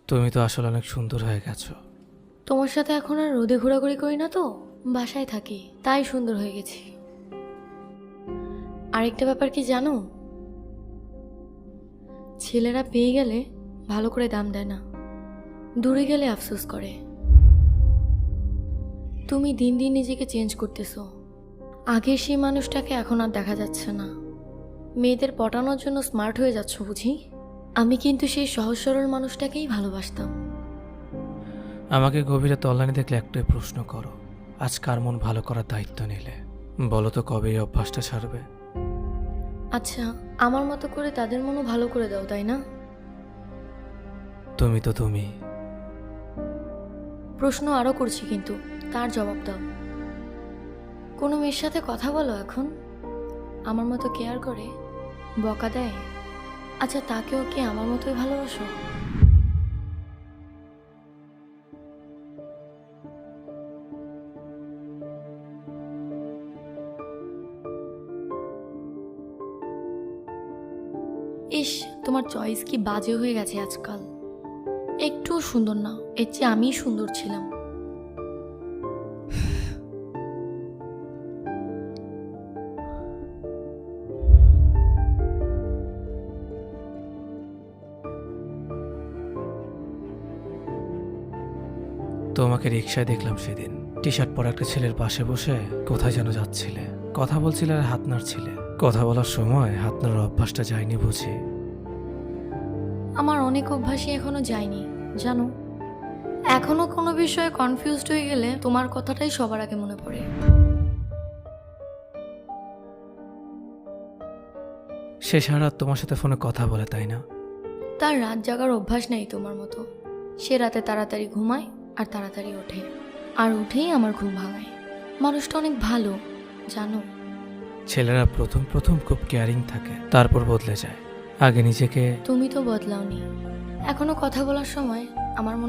তুমি তো আসলে অনেক সুন্দর হয়ে গেছো। তোমার সাথে এখন আর রোদে ঘোরাঘুরি করি না তো, বাসায় থাকি, তাই সুন্দর হয়ে গেছি। আরেকটা ব্যাপার কি জানো, ছেলেরা পেয়ে গেলে ভালো করে দাম দেয় না, দূরে গেলে আফসোস করে। তুমি দিন দিন নিজেকে চেঞ্জ করতেছো, আগের সেই মানুষটাকে এখন আর দেখা যাচ্ছে না। মেয়েদের পটানোর জন্য স্মার্ট হয়ে যাচ্ছ বুঝি। আমি কিন্তু সেই সহজ সরল মানুষটাকেই ভালোবাসতাম। আমাকে গভীরে তল্লানি দেখলে একটাই প্রশ্ন করো, আজ কার মন ভালো করার দায়িত্ব নিলে? বলো তো কবে এই অভ্যাসটা ছাড়বে? আচ্ছা, আমার মতো করে তাদের মনও ভালো করে দাও, তাই না? তুমি তো তুমি। প্রশ্ন আরও করছি, কিন্তু তার জবাব দাও। কোনো মেয়ের সাথে কথা বলো এখন, আমার মতো কেয়ার করে, বকা দেয়? আচ্ছা, তাকেও কি আমার মতোই ভালোবাসো? ইস, তোমার চয়েস কি বাজে হয়ে গেছে আজকাল। একটুও সুন্দর না, এর চেয়ে আমিই সুন্দর ছিলাম। তোমাকে রিকশায় দেখলাম সেদিন, টি শার্ট পরা একটা ছেলের পাশে বসে কোথায় যেন যাচ্ছিলে, কথা বলছিলে আর হাত নাড়ছিলে। কথা বলার সময় হাত নাড়ার অভ্যাসটা যায়নি বুঝি? আমার অনেক অভ্যাসই এখনো যায়নি জানো। এখনো কোনো বিষয়ে কনফিউজড হয়ে গেলে তোমার কথাটাই সবার আগে মনে পড়ে। সে সারা রাত তোমার সাথে ফোনে কথা বলে, তাই না? তার রাত জাগার অভ্যাস নেই তোমার মতো। সে রাতে তাড়াতাড়ি ঘুমায় আর তাড়াতাড়ি ওঠে, আর উঠেই আমার ঘুম ভাঙায়। মানুষটা অনেক ভালো জানো। ছেলেরা প্রথম প্রথম খুব কেয়ারিং থাকে, তারপর বদলে যায়। আগে নিজেকে তুমি তো বদলাওনি। এখনো কথা বলার সময় আমার মনে